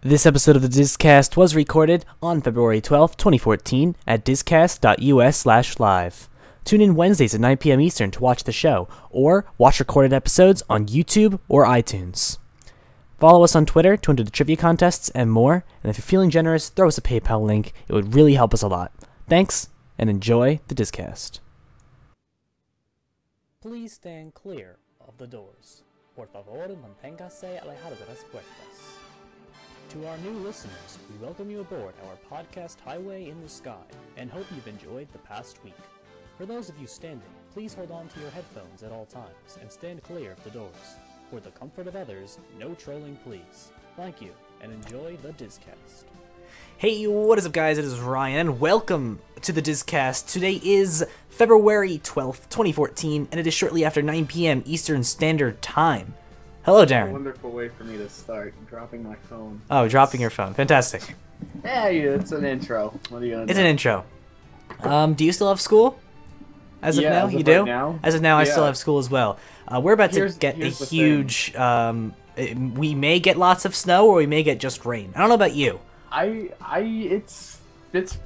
This episode of the DisCast was recorded on February 12, 2014 at discast.us/live. Tune in Wednesdays at 9 p.m. Eastern to watch the show, or watch recorded episodes on YouTube or iTunes. Follow us on Twitter to enter the trivia contests and more, and if you're feeling generous, throw us a PayPal link. It would really help us a lot. Thanks, and enjoy the DisCast. Please stand clear of the doors. Por favor, manténgase alejado de las puertas. To our new listeners, we welcome you aboard our podcast Highway in the Sky, and hope you've enjoyed the past week. For those of you standing, please hold on to your headphones at all times, and stand clear of the doors. For the comfort of others, no trolling please. Thank you, and enjoy the DisCast. Hey, what is up guys, it is Ryan, and welcome to the DisCast. Today is February 12th, 2014, and it is shortly after 9 p.m. Eastern Standard Time. Hello, Darren. A wonderful way for me to start, dropping my phone. Oh, dropping your phone. Fantastic. Yeah, it's an intro. What are you gonna do? It's an intro. Do you still have school? As of now? You do? Right now? As of now, I Yeah. still have school as well. We're about to get a here's the huge... we may get lots of snow, or we may get just rain. I don't know about you. It's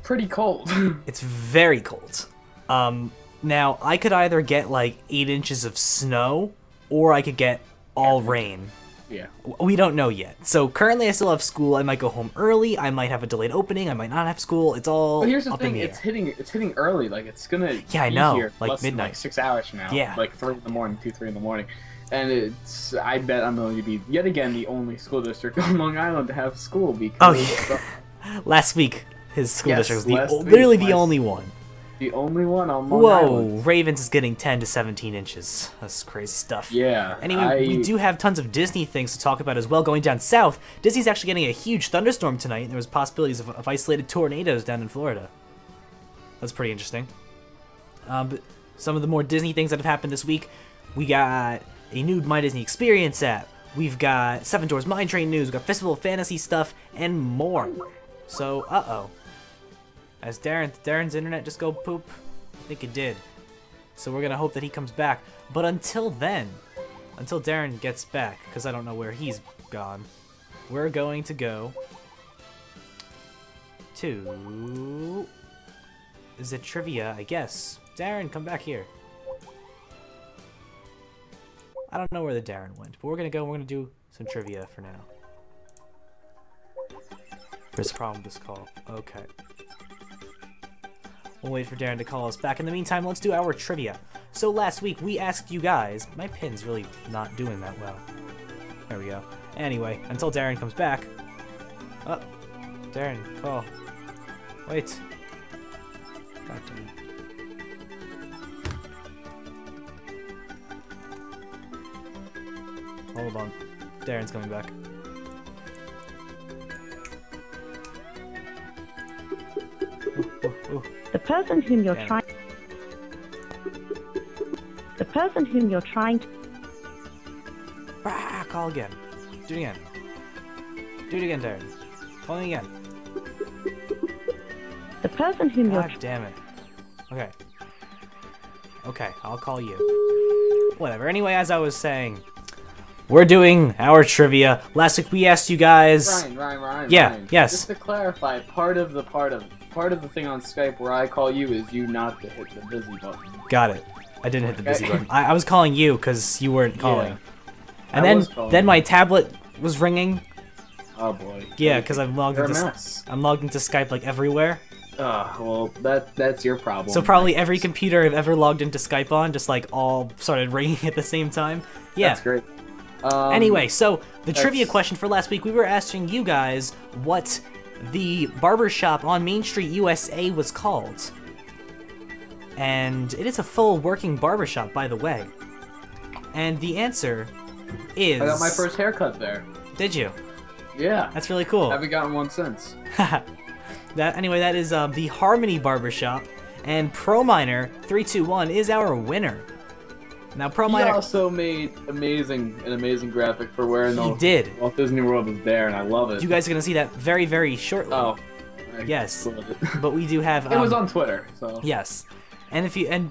pretty cold. It's very cold. Now, I could either get like 8 inches of snow, or I could get all rain. Yeah. We don't know yet. So currently I still have school. I might go home early. I might have a delayed opening. I might not have school. It's all But here's the up thing, in the it's air. hitting early. Like it's gonna Yeah, I be know. here Like less than, midnight. like 6 hours from now. Yeah. Like 3 in the morning, 3 in the morning. And I bet I'm going to be yet again the only school district on Long Island to have school because Oh, yeah. Last week his school Yes, district last was week, literally the my- only one. the only one on Long Whoa, Island. Ravens is getting 10 to 17 inches. That's crazy stuff. Yeah. Anyway, we do have tons of Disney things to talk about as well. Going down south, Disney's actually getting a huge thunderstorm tonight, and there was possibilities of isolated tornadoes down in Florida. That's pretty interesting. But some of the more Disney things that have happened this week, we got a new My Disney Experience app. We've got Seven Dwarfs Mine Train news. We've got Festival of Fantasy stuff, and more. So, uh-oh. As Darren's internet just go poop? I think it did. So we're gonna hope that he comes back. But until then, until Darren gets back, because I don't know where he's gone, we're going to go to... Is it trivia, I guess. Darren, come back here. I don't know where the Darren went, but we're gonna do some trivia for now. There's a problem with this call. Okay. We'll wait for Darren to call us back. In the meantime, let's do our trivia. So last week, we asked you guys... My pin's really not doing that well. There we go. Anyway, until Darren comes back... Oh, Darren, call. Wait. God damn. Hold on. Darren's coming back. Ooh. The person whom you're Damn. trying to Ah, call again. Do it again. Do it again, Darren. Call me again. the person whom you're God damn it. Okay. Okay, I'll call you. Whatever. Anyway, as I was saying, we're doing our trivia. Last week we asked you guys... Ryan. Yeah, Ryan. yes. Just to clarify, part of the thing on Skype where I call you is you not to hit the busy button. Got it. I didn't hit the busy Okay. button. I was calling you because you weren't calling. Yeah. And I was calling then you. my tablet was ringing. Oh boy. Yeah, because I'm logged You're a into mess. I'm logged into Skype like everywhere. Well, that's your problem. So probably every computer I've ever logged into Skype on just like all started ringing at the same time. Yeah. That's great. Anyway, so the trivia that's- question for last week, we were asking you guys what the barbershop on Main Street, USA was called. And it is a full working barbershop, by the way. And the answer is... I got my first haircut there. Did you? Yeah. That's really cool. Haven't gotten one since. Anyway, that is the Harmony Barbershop. And ProMiner321 is our winner. Now, He ProMiner... also made an amazing graphic for where He did. Walt Disney World is there, and I love it. You guys are going to see that very, very shortly. Oh. Yes. Love it. But we do have... It was on Twitter, so. Yes. And if you...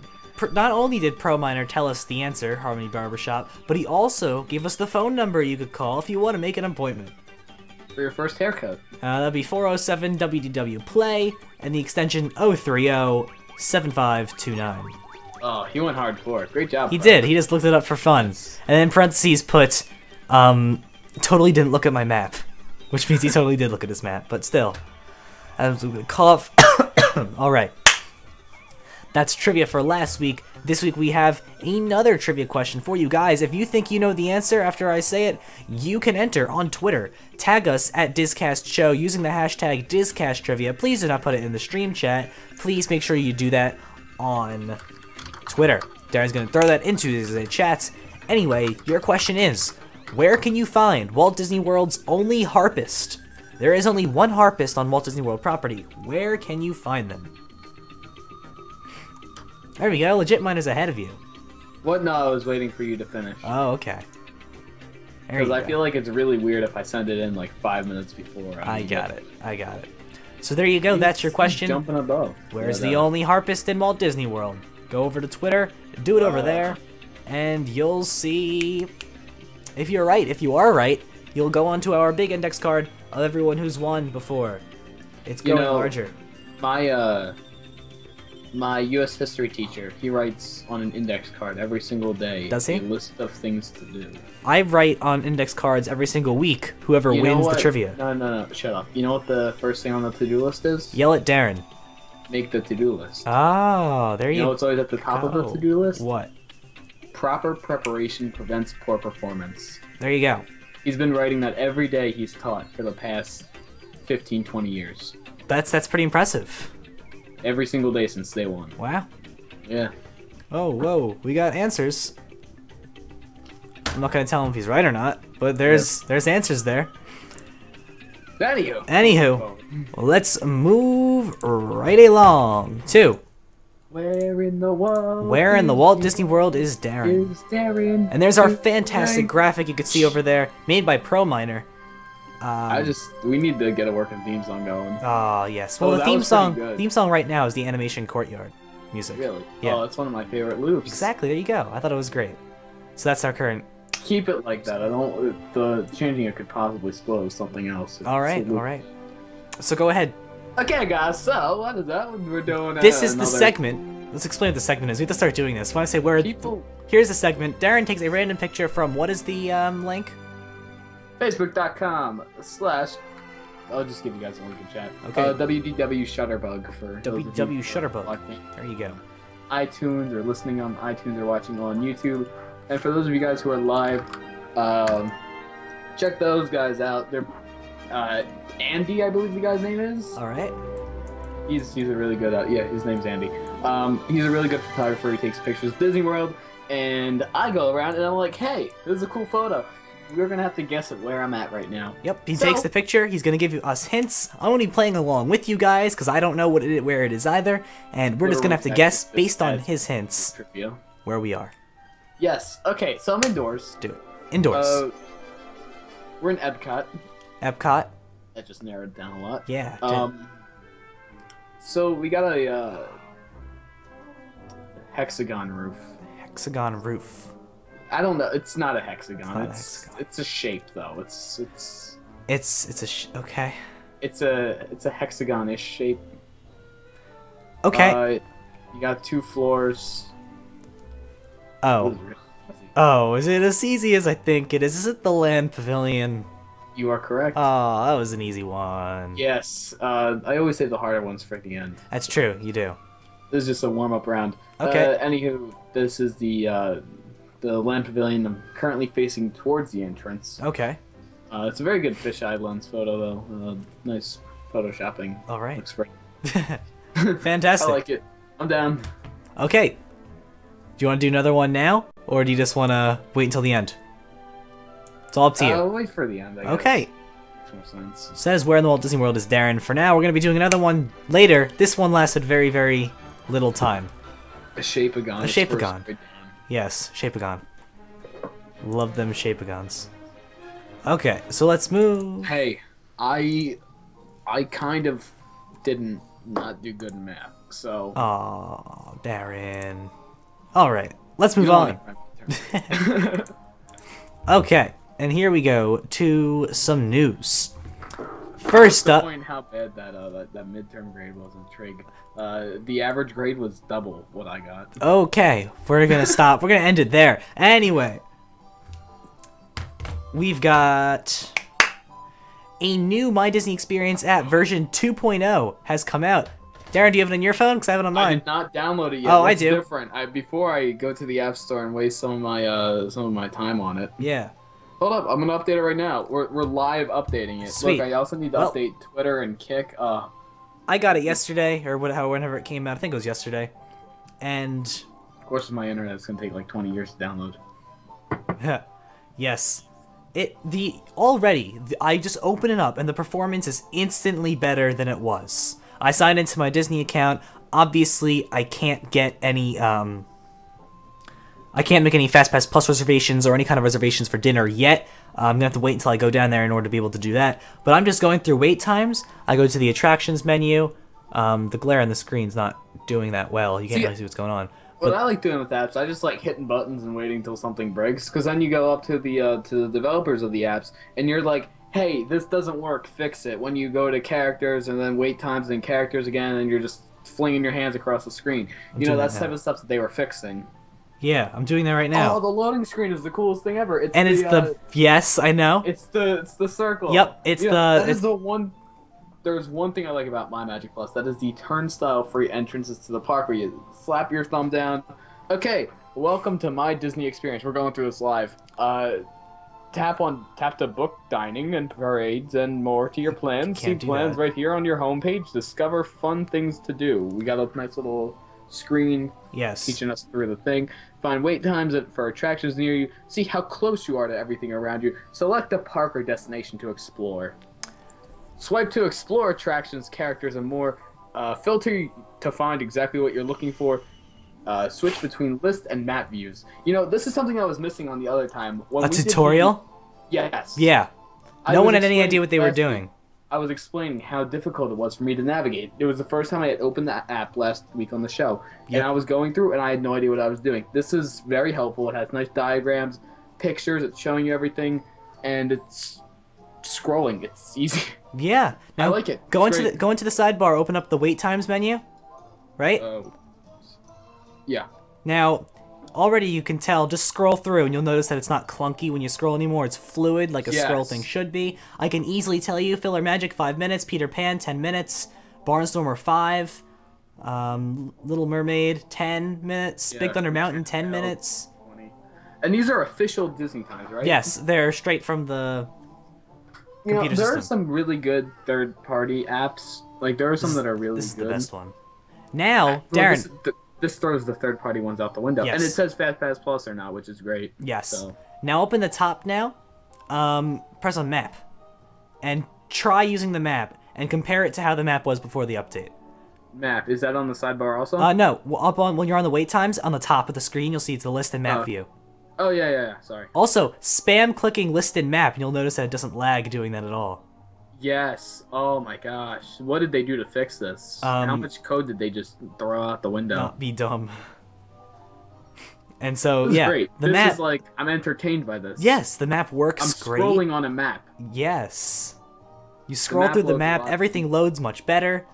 Not only did ProMiner tell us the answer, Harmony Barbershop, but he also gave us the phone number you could call if you want to make an appointment. for your first haircut. That'll be 407 WDW Play and the extension 0307529. Oh, he went hardcore. Great job. He did. He just looked it up for fun. And then in parentheses put, totally didn't look at my map. Which means he totally did look at his map, but still. I was gonna cough. Alright. That's trivia for last week. This week we have another trivia question for you guys. If you think you know the answer after I say it, you can enter on Twitter. Tag us at DisCast Show using the hashtag DisCastTrivia. Please do not put it in the stream chat. Please make sure you do that on Twitter. Darren's going to throw that into the chats. Anyway, your question is, where can you find Walt Disney World's only harpist? There is only one harpist on Walt Disney World property. Where can you find them? There we go. Legit mine is ahead of you. What? No, I was waiting for you to finish. Oh, okay. Because I feel like it's really weird if I send it in like 5 minutes before. I got it. So there you go. That's your question. Jumping above. Where's the only harpist in Walt Disney World? Go over to Twitter, do it over there, and you'll see if you're right. If you are right, you'll go onto our big index card of everyone who's won before. It's going larger. My U.S. history teacher, he writes on an index card every single day. Does he? A list of things to do. I write on index cards every single week. Whoever wins the trivia. No, shut up. You know what the first thing on the to-do list is? Yell at Darren. Make the to-do list. Oh, there you go. You know what's always at the top of the to-do list? What? Proper preparation prevents poor performance. There you go. He's been writing that every day he's taught for the past 15, 20 years. That's pretty impressive. Every single day since day one. Wow. Yeah. Oh, whoa. We got answers. I'm not going to tell him if he's right or not, but there's answers there. Anywho, let's move right along to Where in the Walt Disney World is Darren? And there's our fantastic graphic you can see over there, made by ProMiner. We need to get a working theme song going. Oh, yes. Well, the theme song right now is the Animation Courtyard music. Really? Yeah. Oh, that's one of my favorite loops. Exactly. There you go. I thought it was great. So that's our current. Keep it like that. The changing it could possibly spoil something else. All right. So go ahead. Okay, guys. So what is that? We're doing. This is the segment. Let's explain what the segment is. We have to start doing this. When I say here's the segment. Darren takes a random picture from what is the link? Facebook.com/ I'll just give you guys a link in chat. Okay. WDW Shutterbug for WDW Shutterbug. There you go. iTunes or listening on iTunes or watching on YouTube. And for those of you guys who are live, check those guys out. They're Andy, I believe the guy's name is. All right. He's a really good. His name's Andy. He's a really good photographer. He takes pictures of Disney World, and I go around and I'm like, hey, this is a cool photo. You're gonna have to guess at where I'm at right now. Yep, he takes the picture. He's gonna give us hints. I'm gonna be playing along with you guys because I don't know where it is either, and we're just gonna have to guess based on his hints where we are. Yes. Okay. So I'm indoors. Do it. Indoors. We're in Epcot. Epcot. That just narrowed it down a lot. Yeah. So we got a hexagon roof. Hexagon roof. I don't know. It's not a hexagon. It's a shape though. It's okay. It's a hexagon-ish shape. Okay. You got 2 floors. Oh, is it as easy as I think it is? Is it the Land Pavilion? You are correct. Oh, that was an easy one. Yes. I always save the harder ones for the end. That's true. You do. This is just a warm-up round. Okay. Anywho, this is the Land Pavilion. I'm currently facing towards the entrance. Okay. It's a very good fisheye lens photo, though. Nice photoshopping. All right. Looks great. Fantastic. I like it. I'm down. Okay. Do you want to do another one now, or do you just want to wait until the end? It's all up to you. I'll wait for the end, I guess. Okay. Makes more sense. Says where in the Walt Disney World is Darren. For now, we're going to be doing another one later. This one lasted very, very little time. A Shape-A-Gon. A Shape-A-Gon. Yes, Shape-A-Gon. Love them Shape-A-Gons. Okay, so let's move. Hey, I kind of didn't not do good in math, so. Aw, Darren. All right, let's move on. Okay, and here we go to some news. First to up, point how bad that midterm grade was in Trig. The average grade was double what I got. okay, we're gonna stop. We're gonna end it there. Anyway, we've got a new My Disney Experience app version 2.0 has come out. Darren, do you have it on your phone? Because I have it on I mine. did not download it yet. Oh, What's I do. Different. Before I go to the App Store and waste some of my time on it. Yeah. Hold up, I'm gonna update it right now. We're live updating it. Sweet. Look, I also need to update Twitter and Kick. I got it yesterday, or whenever it came out. I think it was yesterday. And Of course, my internet's gonna take like 20 years to download. yes, I just open it up and the performance is instantly better than it was. I signed into my Disney account. Obviously, I can't get any I can't make any FastPass Plus reservations or any kind of reservations for dinner yet. I'm gonna have to wait until I go down there in order to be able to do that. But I'm just going through wait times. I go to the attractions menu. The glare on the screen's not doing that well. You can't really see what's going on. What I like doing with apps, I just like hitting buttons and waiting until something breaks. Because then you go up to the developers of the apps and you're like, hey, this doesn't work, fix it. When you go to characters and then wait times and characters again, and you're just flinging your hands across the screen. You know, that's the type of stuff that they were fixing. Yeah, I'm doing that right now. Oh, the loading screen is the coolest thing ever. Yes, I know. It's the circle. Yep, There's one thing I like about My Magic Plus. That is the turnstile-free entrances to the park where you slap your thumb down. Okay, welcome to My Disney Experience. We're going through this live. Tap to book dining and parades and more to your plans. See plans right here on your homepage. Discover fun things to do. We got a nice little screen teaching us through the thing. Find wait times for attractions near you. See how close you are to everything around you. Select a park or destination to explore. Swipe to explore attractions, characters, and more. Filter to find exactly what you're looking for. Switch between list and map views. You know, this is something I was missing on the other time. A tutorial? Yes. Yeah. No one had any idea what they were doing. I was explaining how difficult it was for me to navigate. It was the first time I had opened the app last week on the show. Yep. And I was going through and I had no idea what I was doing. This is very helpful. It has nice diagrams, pictures, it's showing you everything, and it's scrolling. It's easy. Yeah. Now, I like it. Go into the sidebar, open up the wait times menu, right? Yeah. Now, already you can tell, just scroll through and you'll notice that it's not clunky when you scroll anymore. It's fluid like a scroll thing should be. I can easily tell you Filler Magic 5 minutes, Peter Pan 10 minutes, Barnstormer 5, Little Mermaid 10 minutes, Big Thunder Mountain 10 minutes. 20. And these are official Disney times, right? Yes, they're straight from the computer system. There are some really good third-party apps. Like, there are some that are really good. This is the best one. Now, Darren... This throws the third-party ones out the window. Yes. And it says FastPass Plus or not, which is great. Yes. So. Now open the top now. Press on map. And try using the map. And compare it to how the map was before the update. Map. Is that on the sidebar also? No. When you're on the wait times, on the top of the screen, you'll see it's the list and map view. Oh, yeah. Sorry. Also, spam clicking list and map, and you'll notice that it doesn't lag doing that at all. Yes. Oh my gosh. What did they do to fix this? How much code did they just throw out the window? Not be dumb. And so, this is great. The map is like, I'm entertained by this. Yes, the map works great. I'm scrolling on a map. Yes. You scroll through the map, everything loads much better.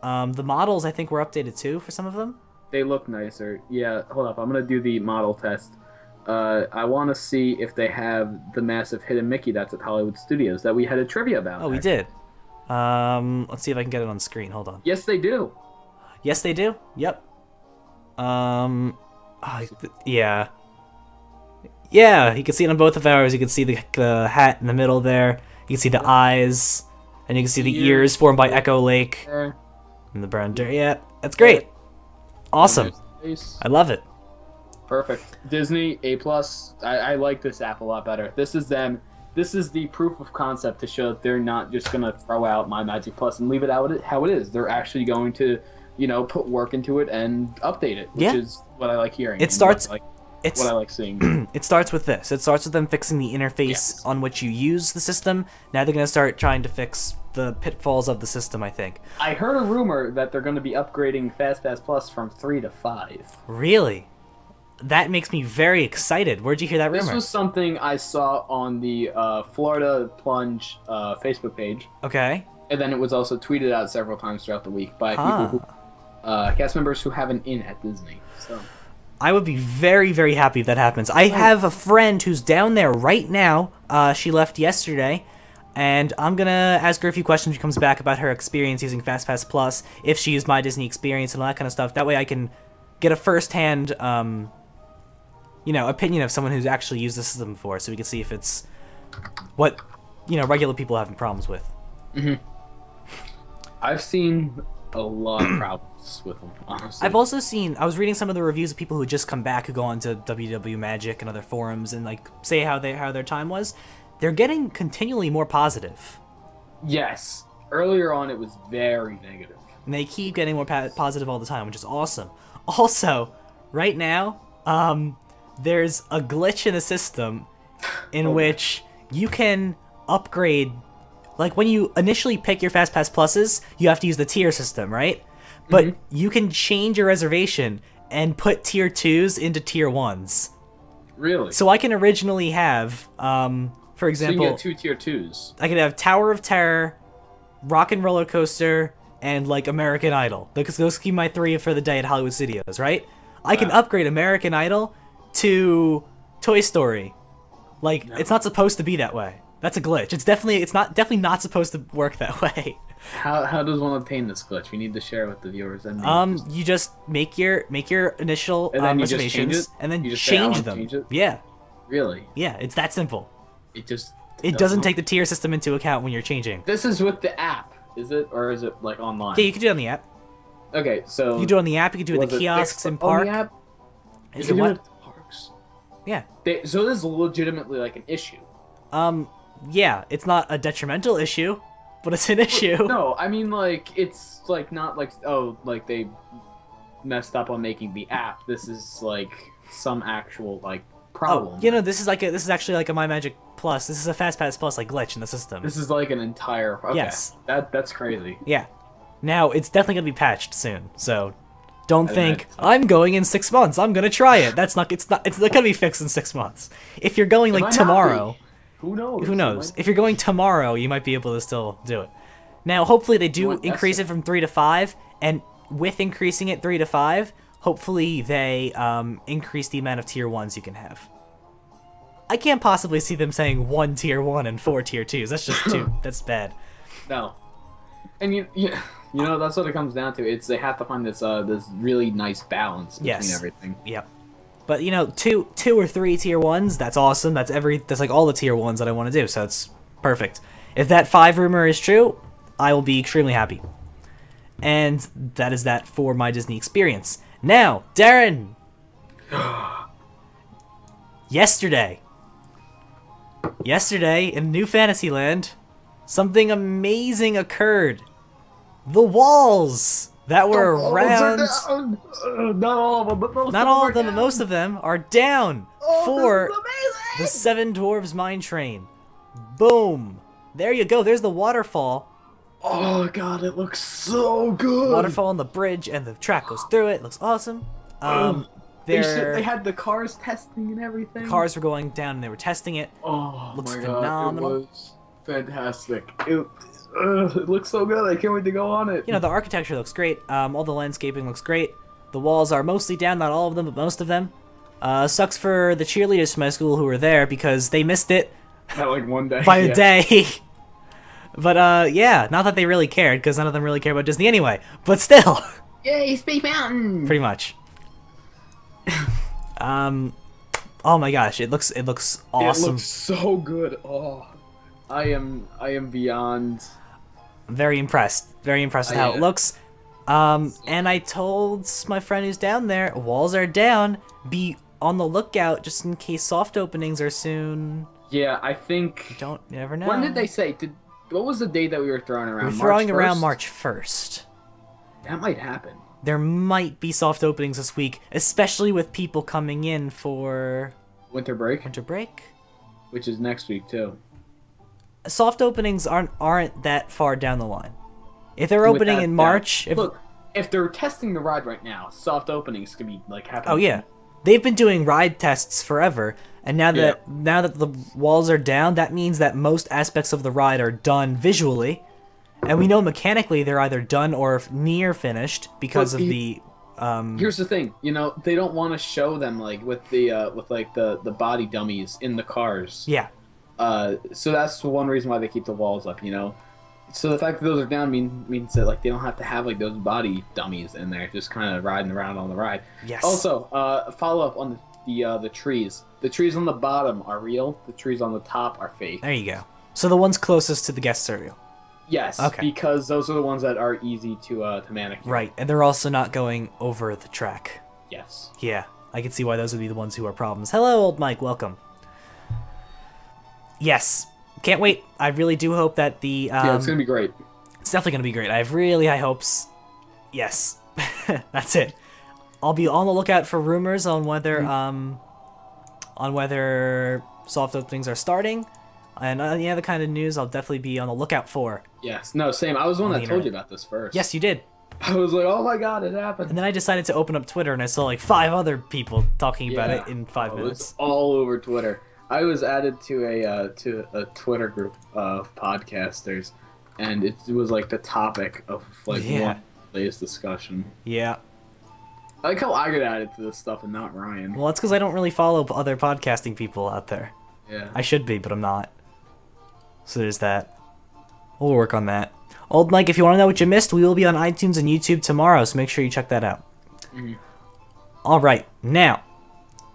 The models, I think, were updated too for some of them. They look nicer. Yeah, hold up. I'm going to do the model test. I want to see if they have the massive hidden Mickey that's at Hollywood Studios that we had a trivia about. Oh, we did. Let's see if I can get it on screen. Hold on. Yes, they do. Yes, they do. Yep. Yeah. Yeah, you can see it on both of ours. You can see the hat in the middle there. You can see the eyes, and you can see the ears formed by Echo Lake. And the brown dirt. Yeah, that's great. Awesome. I love it. Perfect. Disney, A+. I like this app a lot better. This is them. This is the proof of concept to show that they're not just going to throw out My Magic Plus and leave it out how it is. They're actually going to, put work into it and update it, which is what I like hearing. It starts... what I like seeing. It starts with this. It starts with them fixing the interface on which you use the system. Now they're going to start trying to fix the pitfalls of the system, I think. I heard a rumor that they're going to be upgrading FastPass Plus from 3 to 5. Really? That makes me very excited. Where'd you hear that rumor? This was something I saw on the Florida Plunge Facebook page. Okay. And then it was also tweeted out several times throughout the week by Huh. people cast members who have an in at Disney. So I would be very, very happy if that happens. I have a friend who's down there right now. She left yesterday, and I'm gonna ask her a few questions when she comes back about her experience using FastPass Plus, if she used My Disney Experience and all that kind of stuff. That way I can get a first-hand, opinion of someone who's actually used the system before, so we can see if it's what, regular people are having problems with. I've seen a lot of problems with them, honestly. I've also seen, I was reading some of the reviews of people who just come back, who go onto WW Magic and other forums and like say how their time was. They're getting continually more positive. Yes. Earlier on, it was very negative. And they keep getting more positive all the time, which is awesome. Also, right now, there's a glitch in the system in which you can upgrade. Like, when you initially pick your FastPass Pluses, you have to use the tier system, right? But you can change your reservation and put tier 2s into tier 1s. Really? So I can originally have, for example... So you get 2 tier 2s. I could have Tower of Terror, Rock and Roller Coaster, and, like, American Idol. Because those keep my 3 for the day at Hollywood Studios, right? I can upgrade American Idol to Toy Story. Like, it's not supposed to be that way. That's a glitch. It's definitely not supposed to work that way. How does one obtain this glitch? We need to share it with the viewers. And You just make your initial And then you just reservations, change it? and then You just say, "I change wanna them. change it?" Yeah, Really? yeah. It's that simple. It Doesn't take the tier system into account when you're changing. This is with the app, is it, or is it like online? Yeah, you can do it on the app. Okay, so You can do it on the app. You can do it in was the it kiosks fixed in on park. the app? Is You it can do what? at the parks. Yeah. So this is legitimately like an issue. Yeah. It's not a detrimental issue, but it's an issue. No, I mean like it's like not like like they messed up on making the app. This is like some actual like problem. Oh, this is actually like a My Magic Plus. This is a FastPass Plus like glitch in the system. This is like an entire. Okay, Yes. That's crazy. Yeah. Now, it's definitely going to be patched soon, so don't think, imagine so. I'm going in 6 months, I'm going to try it. It's not going to be fixed in 6 months. If you're going, like, might not tomorrow, be. Who knows? who knows? If you're going tomorrow, you might be able to still do it. Now, hopefully they do want increase Destiny. it from 3 to 5, and with increasing it 3 to 5, hopefully they increase the amount of tier 1s you can have. I can't possibly see them saying 1 tier 1 and 4 tier 2s. That's just too, that's bad. No. And you know that's what it comes down to. It's they have to find this this really nice balance between Yes. everything. Yep. But two or 3 tier 1s, that's awesome. That's like all the tier 1s that I want to do, so it's perfect. If that 5 rumor is true, I will be extremely happy. And that is that for My Disney Experience. Now, Darren! Yesterday in New Fantasyland, something amazing occurred. The walls that were around... Not all of them, but most Not all of them, but most of them are down for this the is 7 Dwarves Mine Train. Boom. There you go. There's the waterfall. Oh god, it looks so good. Waterfall on the bridge, and the track goes through it. It looks awesome. They had the cars testing and everything. Cars were going down, and they were testing it. Oh Looks my phenomenal. god, it was fantastic. It looks so good. I can't wait to go on it. The architecture looks great. All the landscaping looks great. The walls are mostly down, not all of them, but most of them. Sucks for the cheerleaders from my school who were there because they missed it At like one day. by a day. But yeah, not that they really cared, because none of them really care about Disney anyway. But still, Yay, Space Mountain! pretty much. Oh my gosh, it looks awesome. It looks so good. Oh, I am beyond. I'm very impressed. Very impressed with how it Yeah. looks. And I told my friend who's down there, walls are down. Be on the lookout just in case soft openings are soon. Yeah, I think. You never know. When did they say? What was the date that we were throwing around? We're throwing March around 1st? March 1st. That might happen. There might be soft openings this week, especially with people coming in for Winter break, winter break. which is next week too. Soft openings aren't that far down the line. If they're With opening that in down- March, Look, if they're testing the ride right now, soft openings could be like happening. oh yeah, they've been doing ride tests forever, and now that the walls are down, that means that most aspects of the ride are done visually, And we know mechanically they're either done or near finished because of the. Here's the thing, you know, they don't want to show them like with the body dummies in the cars. Yeah. So that's one reason why they keep the walls up, you know. So the fact that those are down means that like they don't have to have like those body dummies in there, just kind of riding around on the ride. Yes. Also, follow up on the trees. The trees on the bottom are real. The trees on the top are fake. There you go. So the ones closest to the guests are real. Yes. Okay. Because those are the ones that are easy to manicure. Right, and they're also not going over the track. Yes. Yeah, I can see why those would be the ones who are problems. Hello, old Mike. Welcome. Yes. Can't wait. I really do hope that the... yeah, it's going to be great. It's definitely going to be great. I have really high hopes. Yes. That's it. I'll be on the lookout for rumors on whether soft openings are starting. And any other kind of news I'll definitely be on the lookout for. Yes. No, same. I was the one that told you about this first. Yes, you did. I was like, oh my god, it happened. And then I decided to open up Twitter and I saw like 5 other people talking about it in 5 minutes. It's all over Twitter. I was added to a Twitter group of podcasters, and it was like the topic of like one latest discussion. Yeah. I like how I get added to this stuff and not Ryan. Well, that's because I don't really follow other podcasting people out there. Yeah. I should be, but I'm not. So there's that. We'll work on that. Old Mike, if you want to know what you missed, we will be on iTunes and YouTube tomorrow, so make sure you check that out. Alright, now.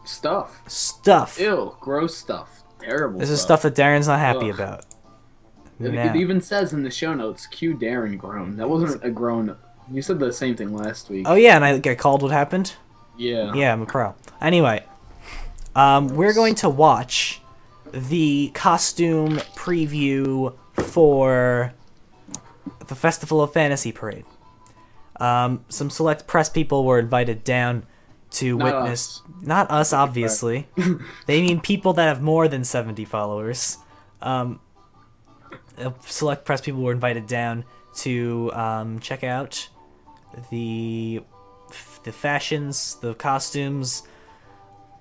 Stuff. Ew, gross stuff. Terrible This is stuff that Darren's not happy about. It even says in the show notes, cue Darren groan. That wasn't a groan. You said the same thing last week. Oh yeah, and I get called what happened? Yeah. Yeah, I'm a pro. Anyway, we're going to watch the costume preview for the Festival of Fantasy Parade. Some select press people were invited down to witness... Not us, obviously. They mean people that have more than 70 followers. Select press people were invited down to check out the fashions, the costumes...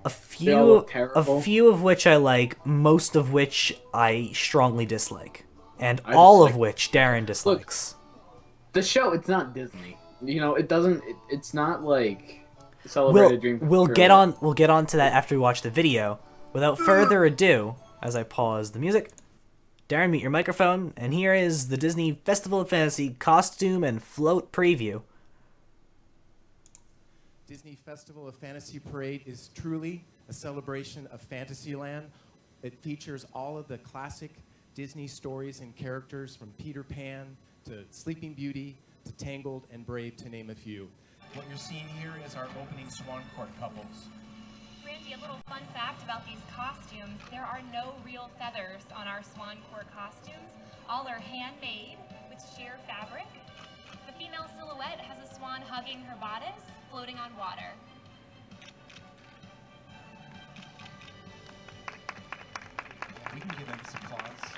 A few of which I like, most of which I strongly dislike. And all of which Darren dislikes. Look, the show, it's not Disney. You know, it doesn't... It's not like... Celebrate a dream come We'll true. get on to that after we watch the video. Without further ado, as I pause the music, Darren, mute your microphone, and here is the Disney Festival of Fantasy costume and float preview. Disney Festival of Fantasy Parade is truly a celebration of Fantasyland. It features all of the classic Disney stories and characters from Peter Pan to Sleeping Beauty to Tangled and Brave, to name a few. What you're seeing here is our opening Swan Court couples. Randy, a little fun fact about these costumes. There are no real feathers on our Swan Court costumes. All are handmade with sheer fabric. The female silhouette has a swan hugging her bodice, floating on water. We can give them some applause.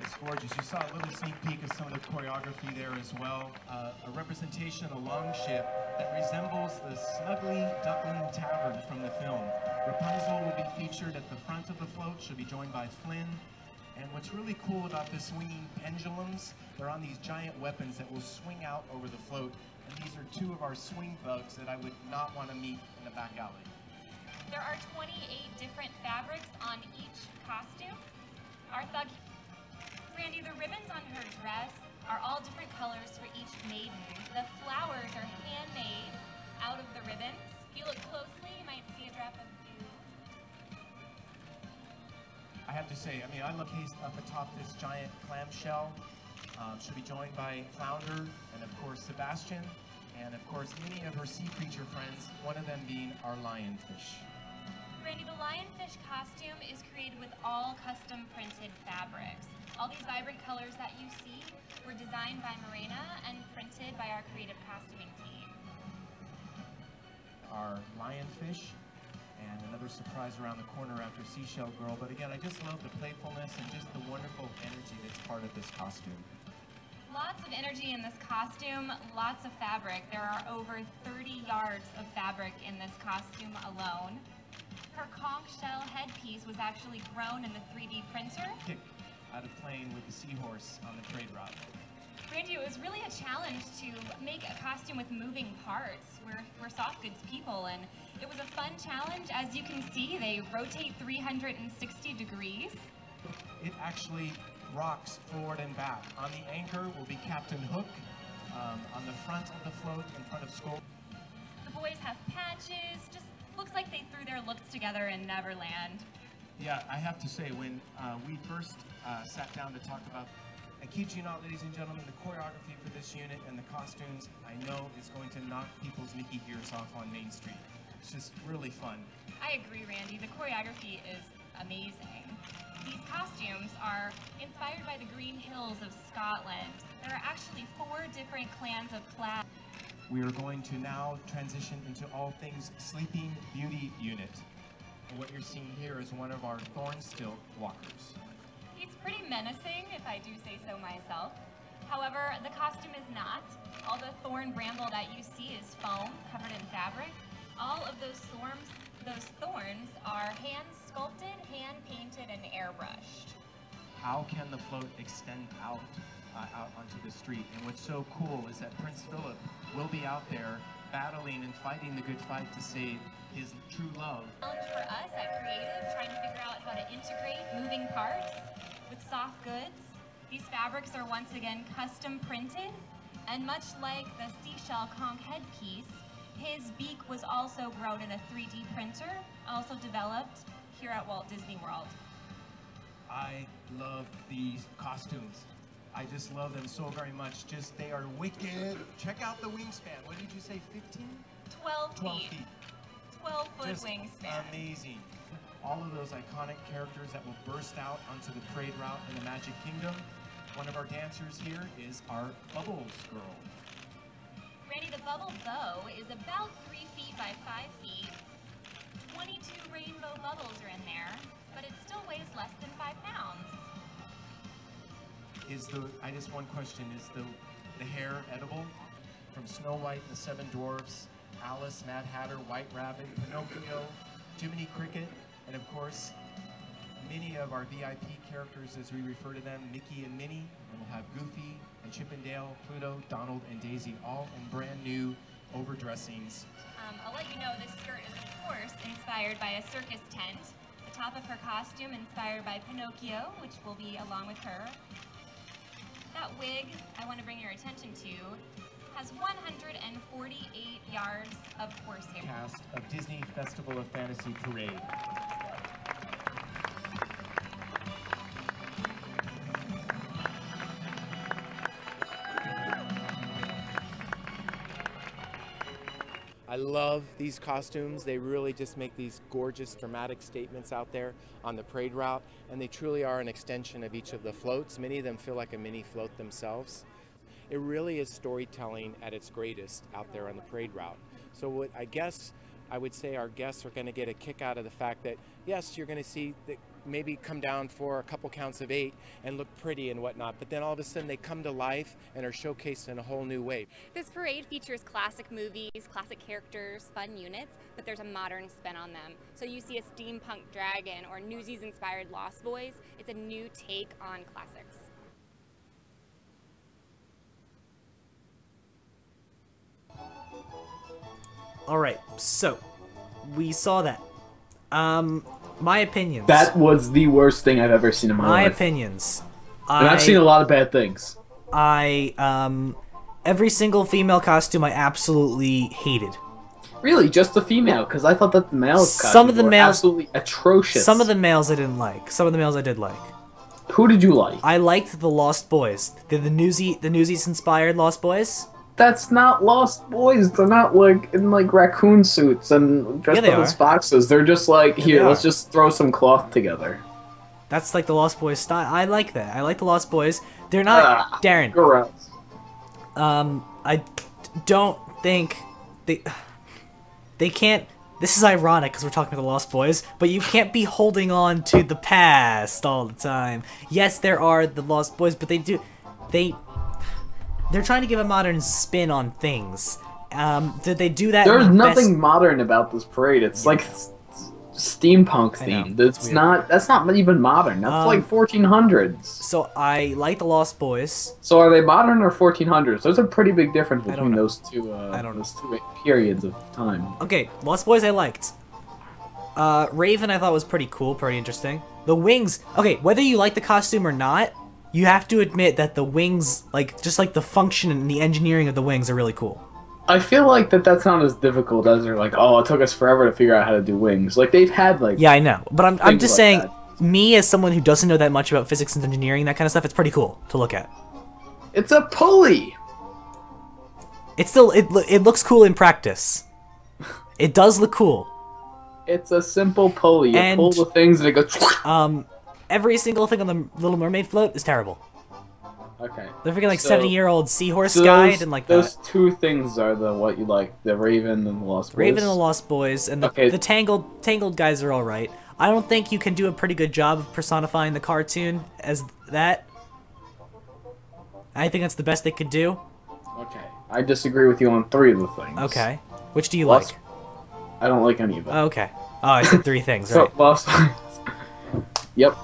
It's gorgeous. You saw a little sneak peek of some of the choreography there as well. A representation of a longship that resembles the Snuggly Duckling Tavern from the film. Rapunzel will be featured at the front of the float. She'll be joined by Flynn. And what's really cool about the swinging pendulums, they're on these giant weapons that will swing out over the float. And these are 2 of our swing thugs that I would not want to meet in a back alley. There are 28 different fabrics on each costume. Our thug... Randy, the ribbons on her dress are all different colors for each maiden. The flowers are handmade out of the ribbons. If you look closely, you might see a drop of dew. I have to say, I mean, I love cased up atop this giant clamshell. She'll be joined by Flounder and, of course, Sebastian. And, of course, many of her sea creature friends, one of them being our lionfish. Randy, the lionfish costume is created with all custom printed fabrics. All these vibrant colors that you see were designed by Morena and printed by our creative costuming team. Our lionfish, and another surprise around the corner after Seashell Girl. But again, I just love the playfulness and just the wonderful energy that's part of this costume. Lots of energy in this costume, lots of fabric. There are over 30 yards of fabric in this costume alone. Her conch shell headpiece was actually grown in a 3D printer. out of playing with the seahorse on the parade route. Randy, it was really a challenge to make a costume with moving parts. We're soft goods people, and it was a fun challenge. As you can see, they rotate 360 degrees. It actually rocks forward and back. On the anchor will be Captain Hook. On the front of the float, in front of Skull. The boys have patches. Just looks like they threw their looks together in Neverland. Yeah, I have to say, when we first sat down to talk about, I kid you not, ladies and gentlemen, the choreography for this unit and the costumes, I know is going to knock people's Mickey ears off on Main Street. It's just really fun. I agree, Randy. The choreography is amazing. These costumes are inspired by the Green Hills of Scotland. There are actually 4 different clans of plaid. We are going to now transition into all things Sleeping Beauty unit. And what you're seeing here is one of our thorn stilt walkers. He's pretty menacing, if I do say so myself. However, the costume is not. All the thorn bramble that you see is foam covered in fabric. All of those thorns are hand sculpted, hand painted, and airbrushed. How can the float extend out onto the street? And what's so cool is that Prince Philip will be out there battling and fighting the good fight to save his true love. Challenge for us at Creative, trying to figure out how to integrate moving parts with soft goods. These fabrics are once again custom printed, and much like the seashell conch headpiece, his beak was also grown in a 3D printer, also developed here at Walt Disney World. I love these costumes. I just love them so very much. Just, they are wicked. Check out the wingspan. What did you say, 15? 12 feet. feet. 12-foot Just wingspan. amazing. All of those iconic characters that will burst out onto the parade route in the Magic Kingdom. One of our dancers here is our Bubbles girl. Randy, the bubble bow is about 3 feet by 5 feet. 22 rainbow bubbles are in there, but it still weighs less than 5 pounds. I just one question, is the hair edible? From Snow White and the 7 Dwarfs, Alice, Mad Hatter, White Rabbit, Pinocchio, Jiminy Cricket, and of course, many of our VIP characters, as we refer to them, Mickey and Minnie, and we'll have Goofy and Chip and Dale, Pluto, Donald, and Daisy, all in brand new overdressings. I'll let you know this skirt is, of course, inspired by a circus tent. The top of her costume inspired by Pinocchio, which will be along with her. That wig, I want to bring your attention to, has 148 yards of horsehair. Cast of Disney Festival of Fantasy Parade. I love these costumes. They really just make these gorgeous, dramatic statements out there on the parade route, and they truly are an extension of each of the floats. Many of them feel like a mini float themselves. It really is storytelling at its greatest out there on the parade route. So what I guess I would say our guests are going to get a kick out of the fact that, yes, you're going to see that maybe come down for a couple counts of 8 and look pretty and whatnot, but then all of a sudden they come to life and are showcased in a whole new way. This parade features classic movies, classic characters, fun units, but there's a modern spin on them. So you see a steampunk dragon or Newsies-inspired Lost Boys. It's a new take on classics. Alright, so, we saw that. My opinions. That was the worst thing I've ever seen in my life. My opinions. And I've seen a lot of bad things. Every single female costume I absolutely hated. Really, just the female? Because I thought that the male Some of the were males absolutely atrocious. Some of the males I didn't like. Some of the males I did like. Who did you like? I liked the Lost Boys. The Newsies inspired Lost Boys. That's not Lost Boys. They're not like in like raccoon suits and dressed up as foxes. They're just like, here, let's just throw some cloth together. That's like the Lost Boys style. I like that. I like the Lost Boys. They're not Darren. Gross. I don't think they can't. This is ironic because we're talking about the Lost Boys, but you can't be holding on to the past all the time. Yes, there are the Lost Boys, but they're trying to give a modern spin on things. Did they do that? There's nothing modern about this parade. It's like steampunk I know, themed. it's It's weird. not. That's not even modern. That's like 1400s. So I like the Lost Boys. So are they modern or 1400s? There's a pretty big difference I don't between know. those two. I don't know. Those two periods of time. Okay, Lost Boys I liked. Raven I thought was pretty cool, pretty interesting. The wings, okay, whether you like the costume or not, you have to admit that the wings, like, just like the function and the engineering of the wings are really cool. I feel like that's not as difficult as they're like, oh, it took us forever to figure out how to do wings. Like they've had like. Yeah, I know, but I'm things just like saying, that. me as someone who doesn't know that much about physics and engineering, that kind of stuff, it's pretty cool to look at. It's a pulley. It's still, it looks cool in practice. It does look cool. It's a simple pulley. You And- pull the things and it goes. Every single thing on the Little Mermaid float is terrible. Okay. They're freaking like So- 70-year-old seahorse So guide and like those that. two things are the what you like, the Raven and the Lost Boys. Raven and the Lost Boys and Okay. the Tangled guys are all right. I don't think you can do a pretty good job of personifying the cartoon as that. I think that's the best they could do. Okay. I disagree with you on three of the things. Okay. Which do you Lost- like? I don't like any of them. Okay. Oh, I said three things, So right? Lost. Yep.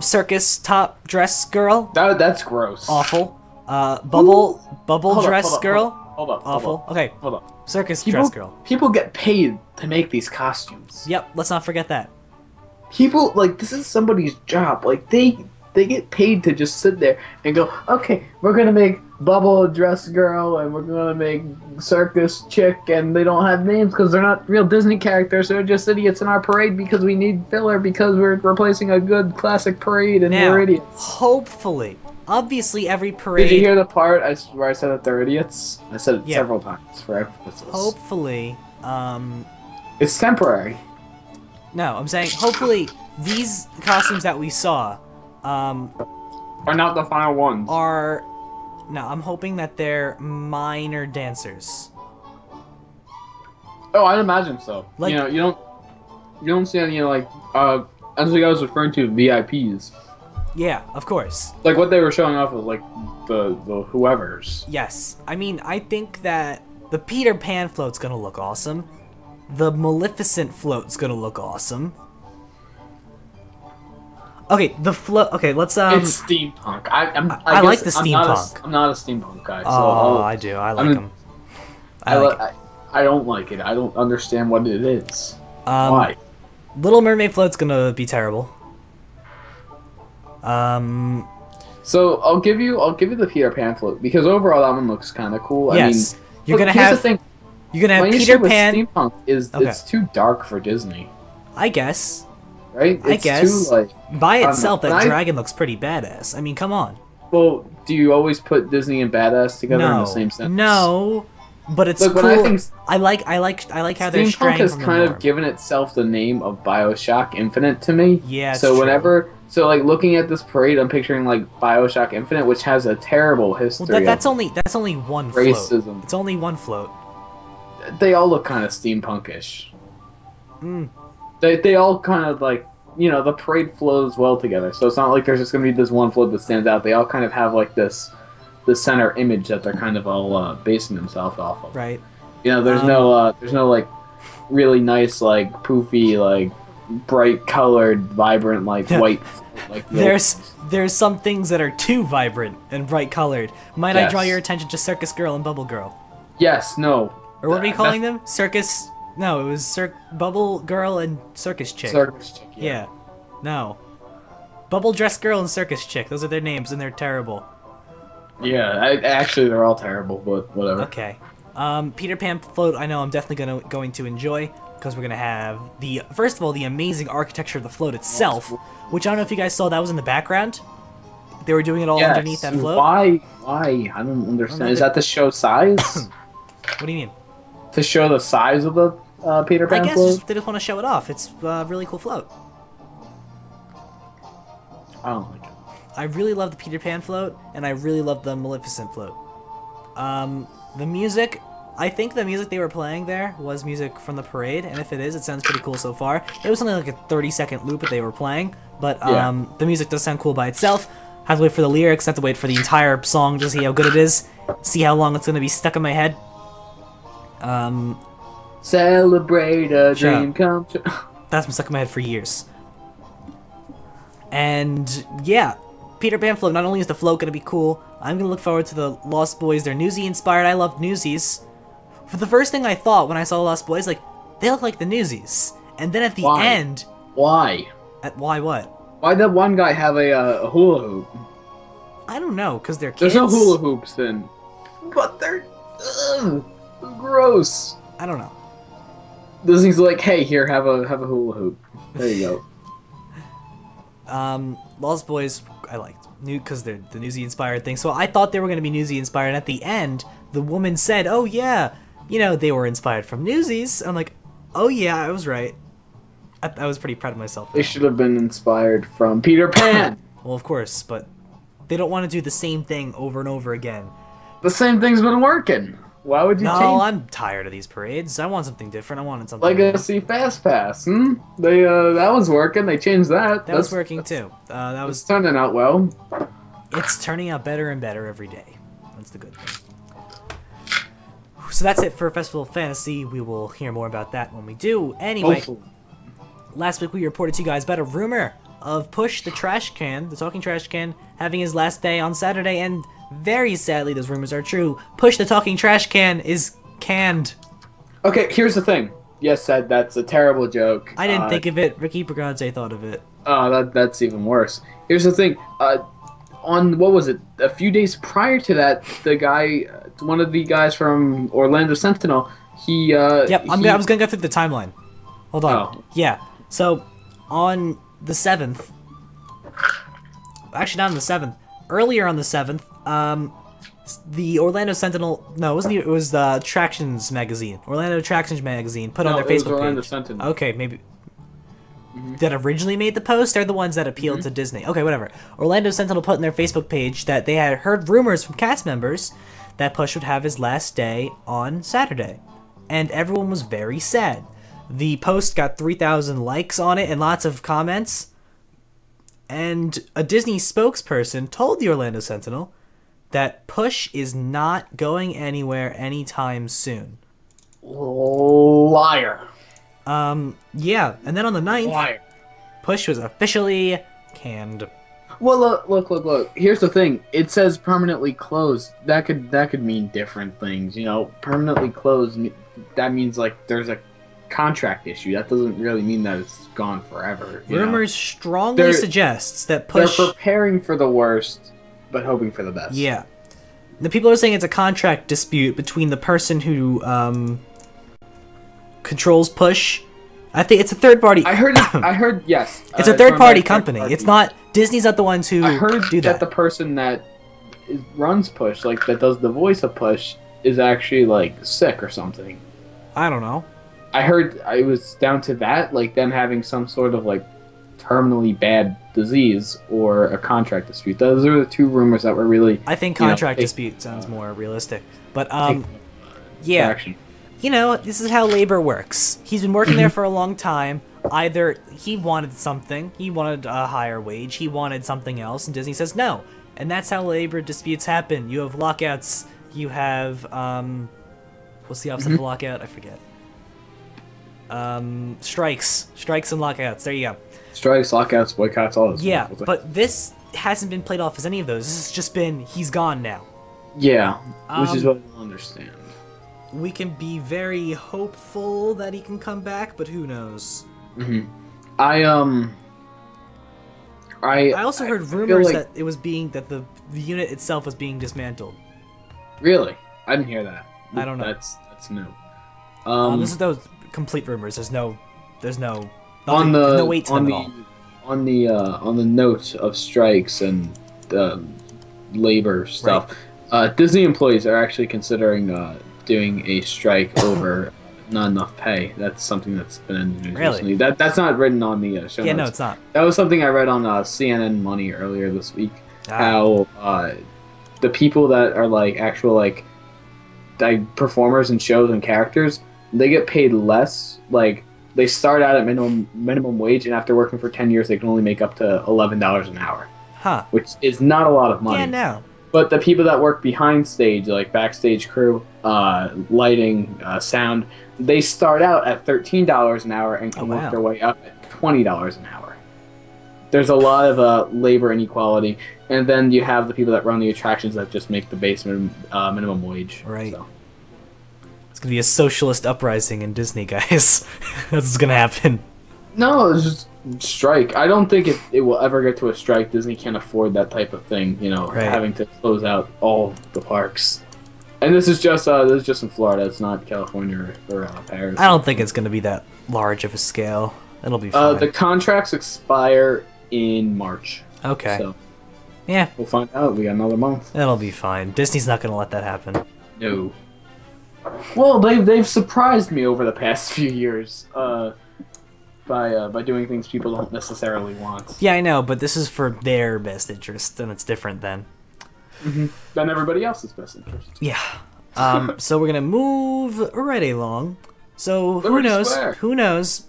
Circus top dress girl, That's gross. awful. Bubble Hold up, dress hold up, girl, Hold up. awful. Okay, Hold up. circus People, dress girl. people get paid to make these costumes. Yep, let's not forget that. People like this is somebody's job. Like they get paid to just sit there and go, okay, we're gonna make Bubble dress girl and we're gonna make circus chick, and they don't have names because they're not real Disney characters. They're just idiots in our parade because we need filler because we're replacing a good classic parade and Now, we're idiots. hopefully, obviously every parade. Did you hear the part where I said that they're idiots? I said it Yeah. several times for emphasis. Hopefully, It's temporary. no, I'm saying hopefully these costumes that we saw, Are not the final ones. are. No, I'm hoping that they're minor dancers. Oh, I'd imagine so. Like- you don't see any like as I was referring to VIPs. Yeah, of course. Like what they were showing off was like the whoever's. Yes. I mean, I think that the Peter Pan float's gonna look awesome. The Maleficent float's gonna look awesome. Okay, the float. Okay, let's It's steampunk. I like guess the steampunk. I'm not a steampunk guy. So Oh, I do. I like mean, them. I like it. I don't like it. I don't understand what it is. Why? Little Mermaid float's gonna be terrible. So I'll give you the Peter Pan float because overall that one looks kind of cool. Yes, I mean, you're look, gonna here's have the thing. you're gonna have My Peter issue with Pan. steampunk is Okay. it's too dark for Disney, I guess. right? I It's guess. too like. By don't know, itself, but that I- dragon looks pretty badass. I mean, come on. Well, do you always put Disney and badass together in No, the same sentence? no, but it's Look, cool. when I think I like how they're steampunk straying has from the kind norm. of given itself the name of BioShock Infinite to me. Yeah, it's So true. whenever, so like looking at this parade, I'm picturing like BioShock Infinite, which has a terrible history. Well, that's of only one float. racism. It's only one float. They all look kind of steampunkish. Mm. They all kind of like, the parade flows well together. So it's not like there's just gonna be this one float that stands out. They all kind of have like this center image that they're kind of all basing themselves off of. Right. There's no like really nice like poofy like bright colored vibrant like Yeah. white like There's some things that are too vibrant and bright colored. Might I draw Yes. your attention to Circus Girl and Bubble Girl? yes, no, Or what are we calling them? Circus? No, it was Bubble Girl and Circus Chick. circus chick, Yeah. No. Bubble Dress Girl and Circus Chick. Those are their names, and they're terrible. Actually they're all terrible, but whatever. Okay. Peter Pan float. I know I'm definitely going to enjoy because we're gonna have first of all the amazing architecture of the float itself, which I don't know if you guys saw. That was in the background. They were doing it all Yes. underneath that float. Why I don't understand. Is that to show size? What do you mean? To show the size of the Peter I Pan guess float? they just want to show it off. It's a really cool float. I don't like it. I really love the Peter Pan float, and I really love the Maleficent float. The music, I think the music they were playing there was music from the parade, and if it is, it sounds pretty cool so far. It was only like a 30-second loop that they were playing, but Yeah. the music does sound cool by itself. Have to wait for the lyrics, have to wait for the entire song to see how good it is, see how long it's going to be stuck in my head. Celebrate a Shut dream up. come true. That's been stuck in my head for years. And yeah, Peter Pan float. Not only is the float gonna be cool, I'm gonna look forward to the Lost Boys. They're Newsy inspired. I love Newsies. For the first thing I thought when I saw Lost Boys, like, they look like the Newsies. And then at the end... Why? Why what? Why'd that one guy have a hula hoop? I don't know, because they're kids. There's no hula hoops then. But they're... Ugh, gross. I don't know. Disney's like, hey, here, have a hula hoop. There you go. Lost Boys, I liked. Because they're the Newsy inspired thing. So I thought they were going to be Newsy inspired. And at the end, the woman said, oh yeah, you know, they were inspired from Newsies. I'm like, oh yeah, I was right. I was pretty proud of myself. They should have been inspired from Peter Pan. Well, of course, but they don't want to do the same thing over and over again. The same thing's been working. Why would you change? No, I'm tired of these parades. I want something different. I wanted something Legacy Fast Pass, They, that was working. They changed that. That was working, too. That was turning out well. It's turning out better and better every day. That's the good thing. So that's it for Festival of Fantasy. We will hear more about that when we do. Anyway, Hopefully. Last week we reported to you guys about a rumor of Push the Trash Can, the talking trash can, having his last day on Saturday, and very sadly those rumors are true. Push the talking trash can is canned. Okay, here's the thing. Yes, that's a terrible joke. I didn't think of it. Ricky Brigante thought of it. Oh, that's even worse. Here's the thing. On, what was it, a few days prior to that, the guy, one of the guys from Orlando Sentinel, he, Yep, I was gonna go through the timeline. Hold on. Oh. Yeah, so, on the 7th, actually not on the 7th, earlier on the 7th, the Orlando Sentinel, no, it was the Attractions magazine, Orlando Attractions magazine, put on their Facebook Orlando page. Sentinel. Okay, maybe. That originally made the post? They're the ones that appealed to Disney. Okay, whatever. Orlando Sentinel put on their Facebook page that they had heard rumors from cast members that Push would have his last day on Saturday. And everyone was very sad. The post got 3,000 likes on it and lots of comments. And a Disney spokesperson told the Orlando Sentinel that Push is not going anywhere anytime soon. Liar. Yeah, and then on the 9th, Liar. Push was officially canned. Well, look. Here's the thing. It says permanently closed. That could mean different things. You know, permanently closed. That means like there's a contract issue. That doesn't really mean that it's gone forever. Rumors strongly suggests that Push... They're preparing for the worst, but hoping for the best. Yeah. The people are saying it's a contract dispute between the person who controls Push. I think it's a third party. I heard. Yes. It's a third party company. It's not Disney's not the ones who I heard do that. The person that runs Push, like that does the voice of Push, is actually like sick or something. I don't know. I heard it was down to that, like them having some sort of like terminally bad disease or a contract dispute. Those are the two rumors that were really. I think contract dispute sounds more realistic, but yeah. Action. You know, this is how labor works. He's been working there for a long time. Either he wanted something, he wanted a higher wage, he wanted something else, and Disney says no. And that's how labor disputes happen. You have lockouts, you have, what's the opposite of lockout? I forget. Strikes. Strikes and lockouts. There you go. Strikes, lockouts, boycotts, all those. Yeah, but this hasn't been played off as any of those. This has just been, he's gone now. Yeah, which is what I don't understand. We can be very hopeful that he can come back, but who knows? I also heard rumors that it was that the unit itself was being dismantled. Really? I didn't hear that. I don't know. That's new. This is those complete rumors. There's no weight to them at all. On the note of strikes and labor stuff, Disney employees are actually considering doing a strike over not enough pay. That's something that's been in the news recently. That's not written on the show notes. Yeah, no, it's not. That was something I read on CNN Money earlier this week. How the people that are like actual like performers and shows and characters, they get paid less. Like they start out at minimum wage, and after working for 10 years, they can only make up to $11 an hour. Huh. Which is not a lot of money. Yeah, no. But the people that work behind stage, like backstage crew, lighting, sound, they start out at $13 an hour and can wow. work their way up at $20 an hour. There's a lot of labor inequality, and then you have the people that run the attractions that just make the base minimum wage. Right. So. It's gonna be a socialist uprising in Disney, guys. That's what's gonna happen. No, it's just strike. I don't think it will ever get to a strike. Disney can't afford that type of thing, Right. having to close out all the parks. And this is just in Florida. It's not California or Paris. I don't think it's gonna be that large of a scale. It'll be fine. The contracts expire in March. Okay. So Yeah, we'll find out. We got another month. it'll be fine. Disney's not gonna let that happen. No. Well, they've surprised me over the past few years. By doing things people don't necessarily want. Yeah, I know, but this is for their best interest, and it's different then. Than everybody else's best interest. Yeah. So we're gonna move right along. So Liberty who knows? Square. Who knows?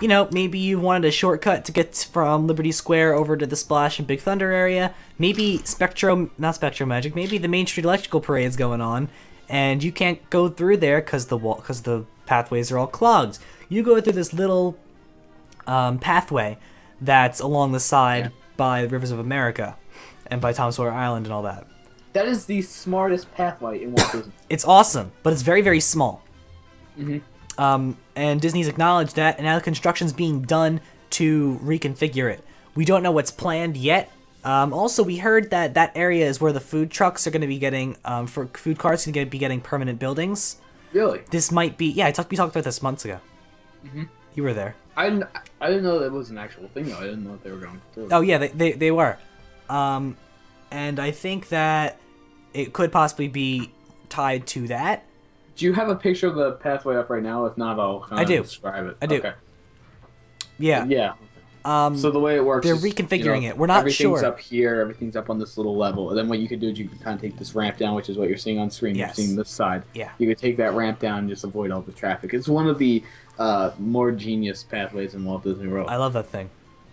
Maybe you wanted a shortcut to get from Liberty Square over to the Splash and Big Thunder area. Maybe not Spectro Magic. Maybe the Main Street Electrical Parade's going on, and you can't go through there because the pathways are all clogged. You go through this little pathway that's along the side by the Rivers of America and by Tom Sawyer Island and all that. That is the smartest pathway in Walt Disney. It's awesome, but it's very, very small. And Disney's acknowledged that, and now the construction's being done to reconfigure it. We don't know what's planned yet. Also, we heard that that area is where the food trucks are going to be getting, for food carts, going to be getting permanent buildings. Really? This might be, yeah, we talked about this months ago. You were there. I didn't know that was an actual thing, though. I didn't know that they were going through. Oh, yeah, they were. And I think that it could possibly be tied to that. Do you have a picture of the pathway up right now? If not, I'll kind of describe it. I do. Okay. Yeah. Yeah. So the way it works they're is, reconfiguring it. We're not everything's sure. up here. Everything's up on this little level. And then what you could do is you can kind of take this ramp down, which is what you're seeing on screen. Yes. You're seeing this side. Yeah. You could take that ramp down and just avoid all the traffic. It's one of the more genius pathways in Walt Disney World. I love that thing.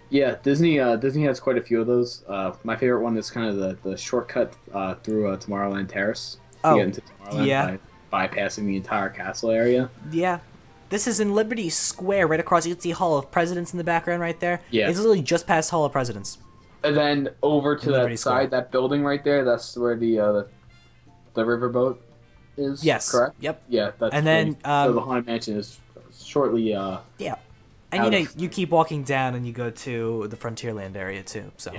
Yeah, Disney has quite a few of those. My favorite one is kind of the shortcut through Tomorrowland Terrace to get into Tomorrowland by bypassing the entire castle area. Yeah. This is in Liberty Square, right across. You can see Hall of Presidents in the background right there. Yeah. It's literally just past Hall of Presidents. And then over to that side, that building right there, that's where the riverboat is. Yes. Correct? Yep. Yeah. That's And then so the Haunted Mansion is shortly. Yeah. And you keep walking down and you go to the Frontierland area too. So.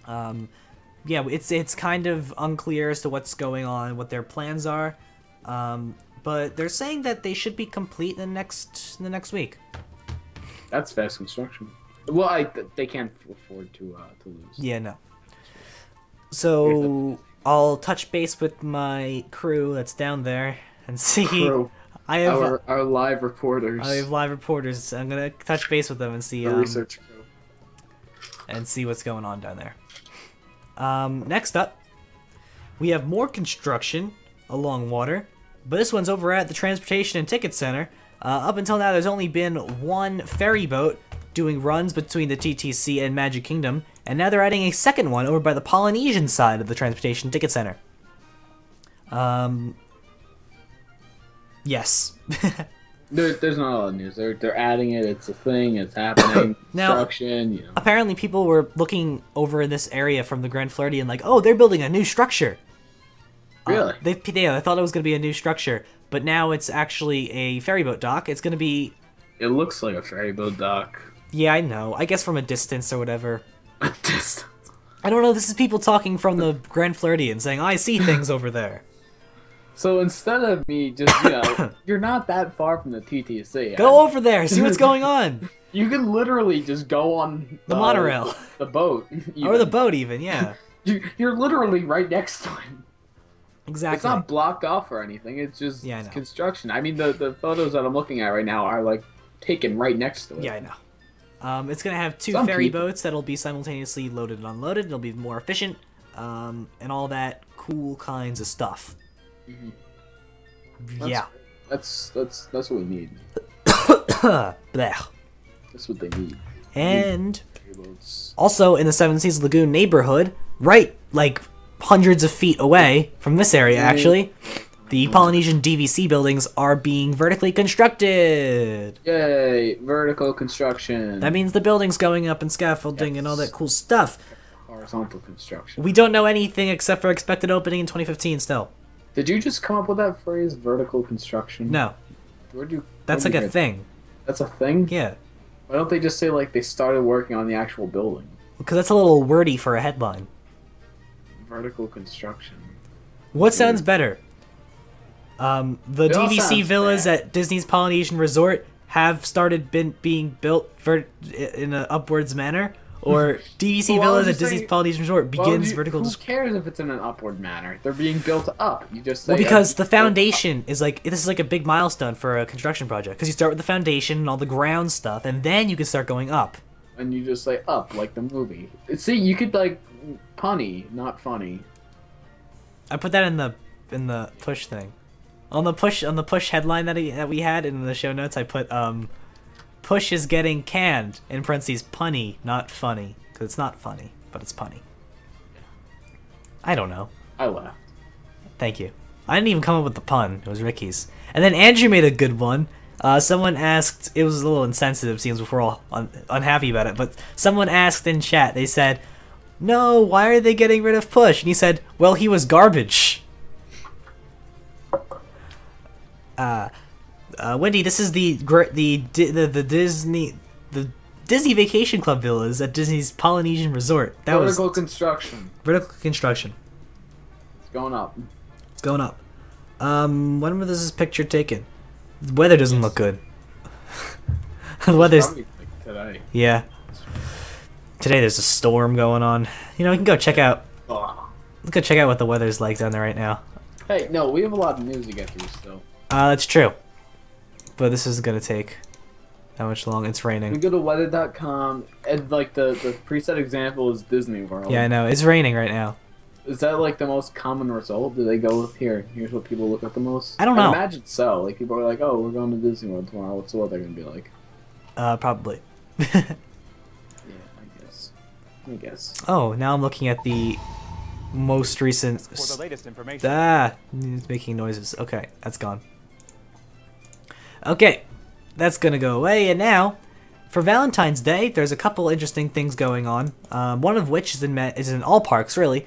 Yeah. It's kind of unclear as to what's going on, what their plans are. But they're saying that they should be complete in the next week. That's fast construction. Well, they can't afford to lose. Yeah, no. So I'll touch base with my crew that's down there and see. Crew. I have our live reporters. I have live reporters. I'm gonna touch base with them and see. Research crew. And see what's going on down there. Next up, we have more construction along water. But this one's over at the Transportation and Ticket Center. Up until now, there's only been one ferry boat doing runs between the TTC and Magic Kingdom, and now they're adding a second one over by the Polynesian side of the Transportation and Ticket Center. Yes. There's not a lot of news. They're adding it. It's a thing. It's happening. Now, construction. Apparently, people were looking over in this area from the Grand Floridian like, oh, they're building a new structure. Really? They thought it was going to be a new structure, but now it's actually a ferryboat dock. It's going to be... It looks like a ferryboat dock. Yeah, I know. I guess from a distance or whatever. A distance? I don't know. This is people talking from the Grand Floridian saying, I see things over there. So instead of me just, you're not that far from the TTC. Go over there. See what's going on. You can literally just go on... The monorail. The boat. Or the boat even, yeah. You're literally right next to it. Exactly. It's not blocked off or anything. It's just construction. I mean, the photos that I'm looking at right now are like taken right next to it. Yeah, I know. It's gonna have two ferry boats that'll be simultaneously loaded and unloaded. It'll be more efficient, and all that cool kinds of stuff. Yeah. That's what we need. Blech. That's what they need. And also in the Seven Seas Lagoon neighborhood, right, like hundreds of feet away from this area, actually, the Polynesian DVC buildings are being vertically constructed. Yay, vertical construction. That means the building's going up and scaffolding and all that cool stuff. Horizontal construction. We don't know anything except for expected opening in 2015 still. Did you just come up with that phrase, vertical construction? No. Where'd you? That's like a thing. That's a thing? Yeah. Why don't they just say, like, they started working on the actual building? Because that's a little wordy for a headline. Vertical construction. What sounds better? The It all DVC sounds villas bad. at Disney's Polynesian Resort have started being built in an upwards manner, or DVC Well, why villas would at you Disney's say- Polynesian Resort Why would begins you- vertical. Who cares if it's in an upward manner? They're being built up. You just say. Well, because the built up. foundation is like, this is like a big milestone for a construction project. Because you start with the foundation and all the ground stuff, and then you can start going up. And you just say up, like the movie. See, you could, like, punny, not funny. I put that in the push thing. On the push headline that we had in the show notes, I put push is getting canned in parentheses punny, not funny, because it's not funny, but it's punny. I don't know. I laughed. Thank you. I didn't even come up with the pun. It was Ricky's. And then Andrew made a good one. Someone asked, it was a little insensitive, seems we're all unhappy about it, but someone asked in chat, they said, no, why are they getting rid of Push? And he said, well, he was garbage. Wendy, this is the Disney Vacation Club villas at Disney's Polynesian Resort. That Vertical was construction. vertical construction. It's going up. It's going up. When was this picture taken? The weather doesn't look good. The weather's Probably, like, today. yeah. Today there's a storm going on. You know, we can go check out. Ugh. Let's go check out what the weather's like down there right now. Hey, no, we have a lot of news to get through still. That's true. But this is gonna take how much long? It's We raining. go to weather.com, and like the preset example is Disney World. Yeah, I know. It's raining right now. Is that like the most common result? Do they go with here's what people look at the most? I don't know. Imagine so. Like people are like, oh, we're going to Disney World tomorrow. What's the weather gonna be like? Probably. Yeah, I guess. Oh, now I'm looking at the most recent. For the latest information. It's making noises. Okay, that's gone. Okay, that's gonna go away. And now, for Valentine's Day, there's a couple interesting things going on. One of which is in all parks, really.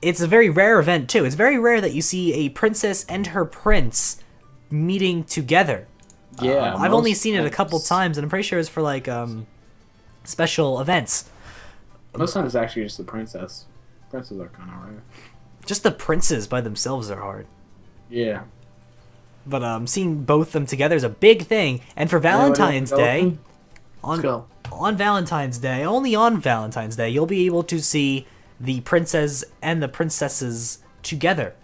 It's a very rare event too. It's very rare that you see a princess and her prince meeting together. Yeah, I've only most seen it a couple times. times, and I'm pretty sure it's for like special events. Most times it's actually just the princess. Princes are kind of rare. Just the princes by themselves are hard. Yeah. But seeing both them together is a big thing. And for Valentine's Day, Let's go. on Valentine's Day, only on Valentine's Day, you'll be able to see the princess and the princesses together.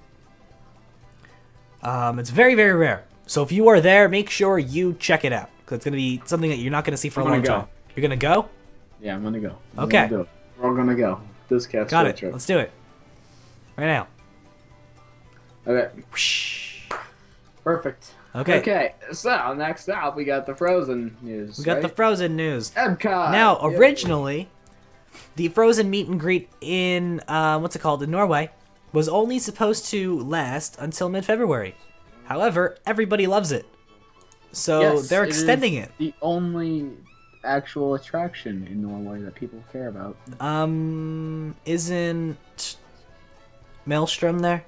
It's very, very rare. So if you are there, make sure you check it out. Because it's going to be something that you're not going to see for a I'm long gonna time. You're going to go? Yeah, I'm gonna go. Okay. We're all gonna go. DisCast Got field it. trip. Let's do it. Right now. Okay. Whoosh. Perfect. Okay. Okay. So next up, we got the Frozen news. We got the Frozen news. Epcot. Now, Yay. originally, the Frozen meet and greet in, what's it called, in Norway, was only supposed to last until mid-February. However, everybody loves it. So Yes, they're it is extending it. The only actual attraction in Norway that people care about. Isn't Maelstrom there?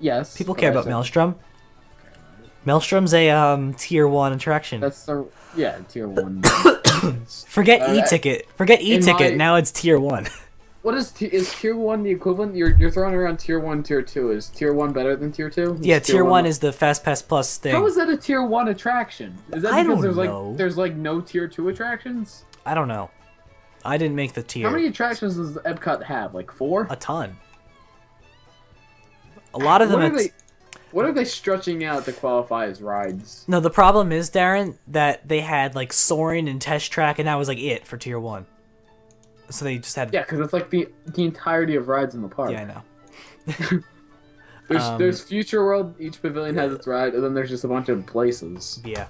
Yes. People but care I about said- Maelstrom. Maelstrom's a tier 1 attraction. That's the tier 1. Forget Uh, e-ticket. Forget in e-ticket. my- Now it's tier 1. What is tier 1 the equivalent? You're throwing around tier 1, tier 2. Is tier 1 better than tier 2? Yeah, tier 1 is the Fast Pass Plus thing. How is that a tier 1 attraction? Is that I because don't there's know. there's no tier 2 attractions? I don't know. I didn't make the tier. How many attractions does Epcot have? Like 4? A ton. A lot of them. What are they stretching out to qualify as rides? No, the problem is, Darren, that they had like Soarin' and Test Track, and that was like it for tier 1. So they just had. Yeah, because it's like the entirety of rides in the park. Yeah, I know. There's Future World. Each pavilion has its ride, and then there's just a bunch of places. Yeah.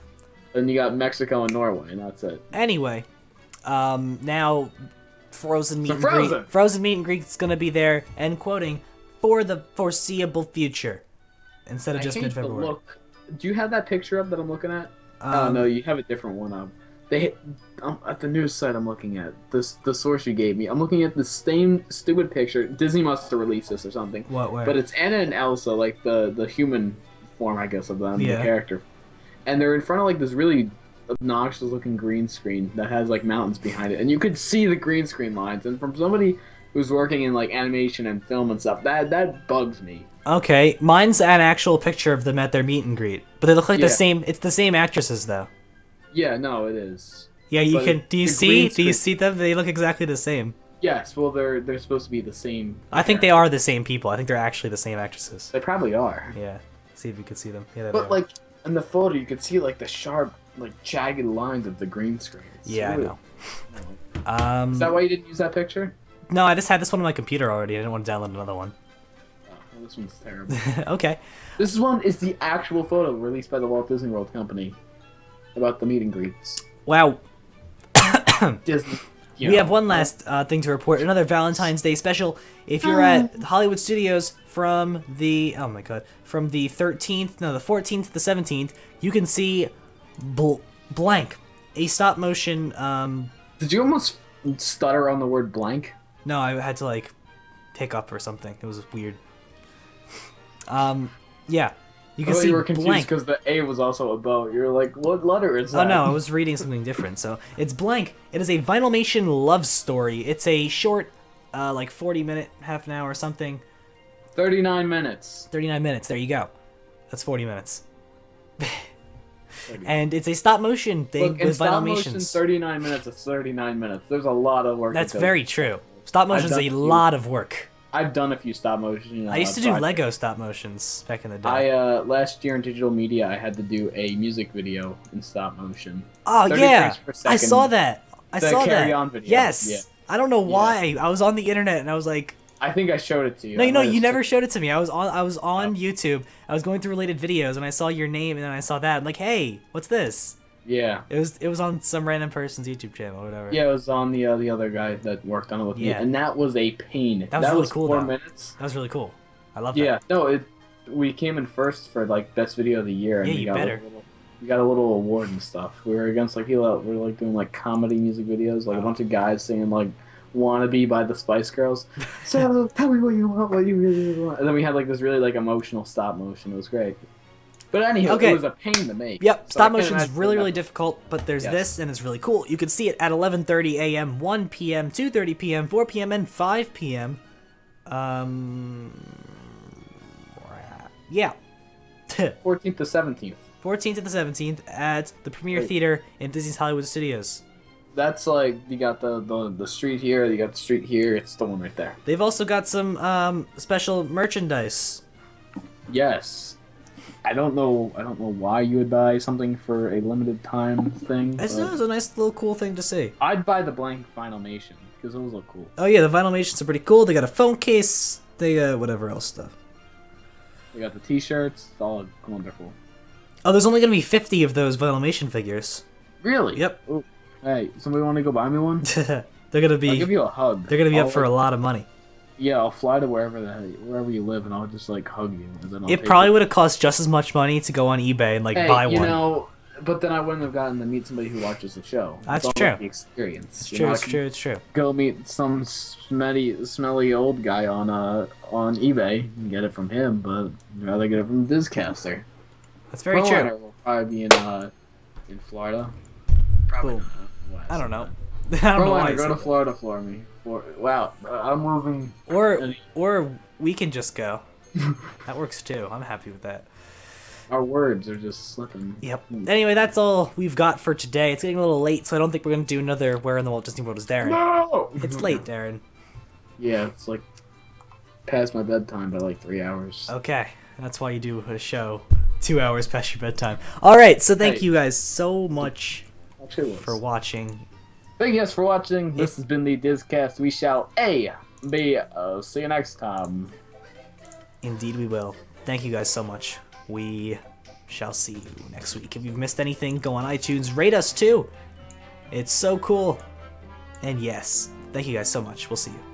Then you got Mexico and Norway, and that's it. Anyway, now frozen meat So and Frozen. greet. Frozen meat and greet's gonna be there, end quoting, for the foreseeable future, instead of just I hate the mid-February. look. Do you have that picture up that I'm looking at? Oh no, you have a different one up. They at the news site I'm looking at, the source you gave me. I'm looking at the same stupid picture. Disney must have released this or something. What? Where? But it's Anna and Elsa, like the human form, I guess, of them, Yeah. the character, and they're in front of like this really obnoxious looking green screen that has like mountains behind it, and you could see the green screen lines. And from somebody who's working in like animation and film and stuff, that bugs me. Okay, mine's an actual picture of them at their meet and greet, but they look like the Yeah. same. It's the same actresses though. Yeah, no, it is. Yeah, you But can. Do you the see? green Do you screen- see them? They look exactly the same. Yes, well, they're supposed to be the same. I think they are the same people. I think they're actually the same actresses. They probably are. Yeah. See if you can see them. Yeah. There But they are. like in the photo, you could see like the sharp, like jagged lines of the green screen. It's Yeah, really- I know. Is that why you didn't use that picture? No, I just had this one on my computer already. I didn't want to download another one. Oh, well, this one's terrible. Okay. This one is the actual photo released by the Walt Disney World Company about the meet and greets. Wow. Disney. We have one last thing to report. Another Valentine's Day special. If you're at Hollywood Studios from the from the 13th, no, the 14th to the 17th, you can see Blank, a stop motion. Did you almost stutter on the word blank? No, I had to like hiccup or something. It was weird. Yeah, you can see You were confused Blank. because the A was also a bow. You're like, what letter is that? Oh no, I was reading something different. So it's Blank. It is a Vinylmation love story. It's a short, like 40-minute, half an hour or something. 39 minutes. 39 minutes. There you go. That's 40 minutes. And it's a stop motion thing Look, in with stop motion, Vinylmations. 39 minutes is 39 minutes. There's a lot of work. That's that goes- very true. Stop motion is done a a few. lot of work. I've done a few stop motion. I used to do projects. Lego stop motions back in the day. Last year in digital media, I had to do a music video in stop motion. Oh 30 yeah, frames per I second. saw that. I The saw Carry that. On video. Yes. Yeah. I don't know why. I was on the internet and I was like, I think I showed it to you. no, I you know, might have you never sh- showed it to me. I was on YouTube. I was going through related videos and I saw your name and then I saw that. I'm like, hey, what's this? Yeah. It was on some random person's YouTube channel or whatever. Yeah, it was on the other guy that worked on it with me, Yeah. and that was a pain. That was really cool, 4 though. minutes. That was really cool. I love that. Yeah, no, we came in first for like best video of the year, and Yeah, we you got better. we got a little award and stuff. We were against like people that were like doing like comedy music videos, like a bunch of guys singing like "Wannabe" by the Spice Girls. So tell me what you want, what you really want. And then we had like this really like emotional stop motion. It was great. But anyhow, Okay. it was a pain to make. Yep, So I stop can't motion is imagine really, that- really difficult, but there's Yes. this, and it's really cool. You can see it at 11:30 a.m., 1 p.m., 2:30 p.m., 4 p.m., and 5 p.m. Yeah. 14th to 17th. 14th to the 17th at the Premier Wait. Theater in Disney's Hollywood Studios. That's like you got the street here, you got the street here. It's the one right there. They've also got some special merchandise. Yes. I don't know why you would buy something for a limited time thing. It's but a nice little cool thing to see. I'd buy the blank Vinylmation because those look cool. Oh yeah, the Vinylmations are pretty cool. They got a phone case. They got whatever else stuff. We got the T-shirts. It's all wonderful. Oh, there's only gonna be 50 of those Vinylmation figures. Really? Yep. Ooh. Hey, somebody want to go buy me one? They're gonna I'll give be you a hug. up I'll, for a like- lot of money. Yeah, I'll fly to wherever you live, and I'll just like hug you. And then I'll It take probably would have cost just as much money to go on eBay and like Hey, buy you one. know, but then I wouldn't have gotten to meet somebody who watches the show. That's It's all true. about the experience. It's You true. know, I It's can true. It's true. Go meet some smelly old guy on eBay and get it from him, but I'd rather get it from DisCaster. That's very Carolina true. will probably be in Florida. Probably Boom. not. I don't know. I don't know why. Carolina, I go said to that. Florida for me. Wow, I'm moving. Or we can just go. That works too. I'm happy with that. Our words are just slipping. Yep. Anyway, that's all we've got for today. It's getting a little late, so I don't think we're gonna do another Where in the Walt Disney World is Darren. No! It's late, Darren. Yeah, it's like past my bedtime by like 3 hours. Okay, that's why you do a show 2 hours past your bedtime. All right, so thank Hey. you guys so much Actually, it was. for watching. Thank you guys for watching. This has been the DisCast. We shall see you next time. Indeed, we will. Thank you guys so much. We shall see you next week. If you've missed anything, go on iTunes, rate us too. It's so cool. And yes, Thank you guys so much. We'll see you.